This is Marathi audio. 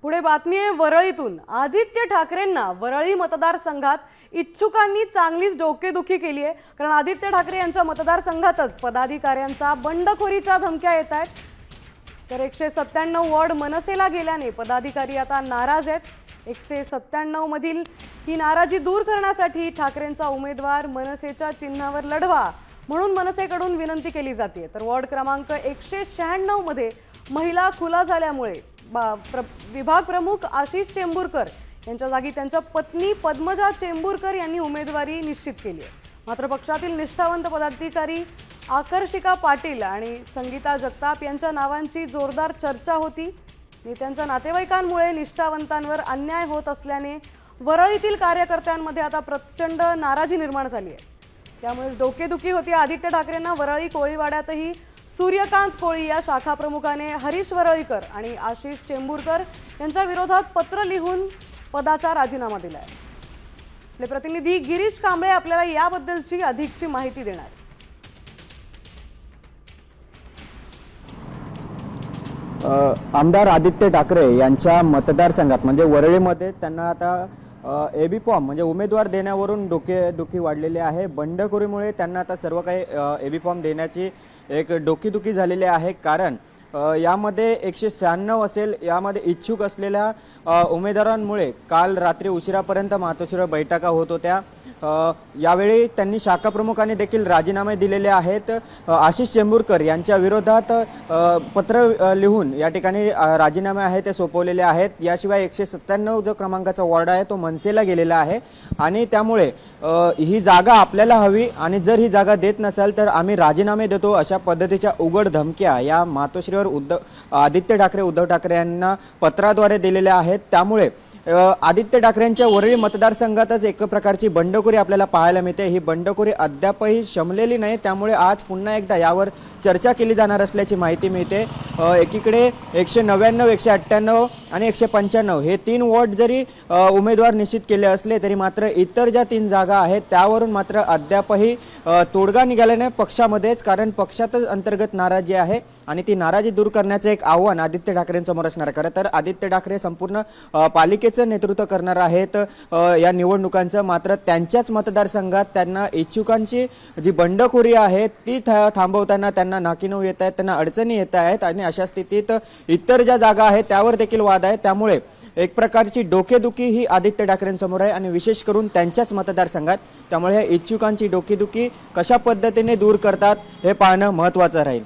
पुढे बातमी आहे वरळीतून। आदित्य ठाकरेंना वरळी मतदारसंघात इच्छुकांनी चांगलीच डोकेदुखी केली आहे, कारण आदित्य ठाकरे यांच्या मतदारसंघातच पदाधिकाऱ्यांचा बंडखोरीच्या धमक्या येत आहेत। तर 197 वॉर्ड मनसेला गेल्याने पदाधिकारी आता नाराज आहेत। 197 मधील ही नाराजी दूर करण्यासाठी ठाकरेंचा उमेदवार मनसेच्या चिन्हावर लढवा म्हणून मनसेकडून विनंती केली जाते। तर वॉर्ड क्रमांक 196 मध्ये महिला खुला झाल्यामुळे विभाग प्रमुख आशिष चेंबूरकर यांच्या जागी त्यांच्या पत्नी पद्मजा चेंबूरकर यांनी उमेदवारी निश्चित केली आहे। मात्र पक्षातील निष्ठावंत पदाधिकारी आकर्षिका पाटील आणि संगीता जगताप यांच्या नावांची जोरदार चर्चा होती। नेत्यांच्या नातेवाईकांमुळे निष्ठावंतांवर अन्याय होत असल्याने वरळीतील कार्यकर्त्यांमध्ये आता प्रचंड नाराजी निर्माण झाली आहे। त्यामुळे डोकेदुखी होती। आदित्य ठाकरेंना वरळी कोळीवाड्यातही सूर्यकांत कोळी या शाखा प्रमुखाने हरीश वरळीकर आणि आशिष चेंबूरकर यांच्या विरोधात पत्र लिहून पदाचा राजीनामा दिलाय। आपले प्रतिनिधी गिरीश कांबळे आपल्याला याबद्दलची अधिकची माहिती देणार। आमदार आदित्य ठाकरे यांच्या मतदारसंघात म्हणजे वरळीमध्ये त्यांना आता एबी फॉर्म म्हणजे उमेदवार देण्यावरून डोकेदुखी वाढलेली आहे। बंडखोरीमुळे त्यांना आता सर्व काही एबी फॉर्म देण्याची एक डोकेदुखी झालेली आहे। कारण यामध्ये 196 असेल, यामध्ये इच्छुक असलेल्या उमेदवारांमुळे काल रात्री उशिरापर्यंत मातोश्रीवर बैठका होत होत्या। यावेळी त्यांनी शाखा प्रमुखांनी देखील राजीनामे दिलेले आहेत। आशिष चेंबूरकर यांच्या विरोधात पत्र लिहून या ठिकाणी राजीनामे आहे ते सोपवलेले आहेत। याशिवाय 197 जो क्रमांकाचा वॉर्ड आहे तो मनसेला गेलेला आहे आणि त्यामुळे ही जागा आपल्याला हवी आणि जर ही जागा देत नसाल तर आम्ही राजीनामे देतो अशा पद्धतीच्या उघड धमक्या या मातोश्रीवर आदित्य ठाकरे उद्धव ठाकरे यांना पत्राद्वारे दिलेल्या आहेत। त्यामुळे आदित्य ठाकरेंच्या वरळी मतदारसंघातच एक प्रकारची बंडखोरी आपल्याला पाहायला मिळते। ही बंडखोरी अद्यापही शमलेली नाही, त्यामुळे आज पुन्हा एकदा यावर चर्चा केली जाणार असल्याची माहिती मिळते। एकीकडे 199, 198 आणि 195 हे 3 वॉर्ड जरी उमेदवार निश्चित केले असले तरी मात्र इतर ज्या 3 जागा आहेत त्यावरून मात्र अद्यापही तोडगा निघाला नाही पक्षामध्येच, कारण पक्षातच अंतर्गत नाराजी आहे आणि ती नाराजी दूर करण्याचं एक आव्हान आदित्य ठाकरेंसमोर असणार आहे। खरं तर आदित्य ठाकरे संपूर्ण पालिकेचं नेतृत्व करणार आहेत या निवडणुकांचं, मात्र त्यांच्याच मतदारसंघात त्यांना इच्छुकांची जी बंडखोरी आहे ती थांबवताना त्यांना नाकीनऊ येत आहेत, त्यांना अडचणी येत आहेत आणि अशा स्थितीत इतर ज्या जागा आहेत त्यावर देखील वाद आहे। त्यामुळे एक प्रकारची डोकेदुखी ही आदित्य ठाकरेंसमोर आहे आणि विशेष करून त्यांच्याच मतदारसंघात। त्यामुळे इच्छुकांची डोकेदुखी कशा पद्धतीने दूर करतात हे पाहणं महत्त्वाचं राहील।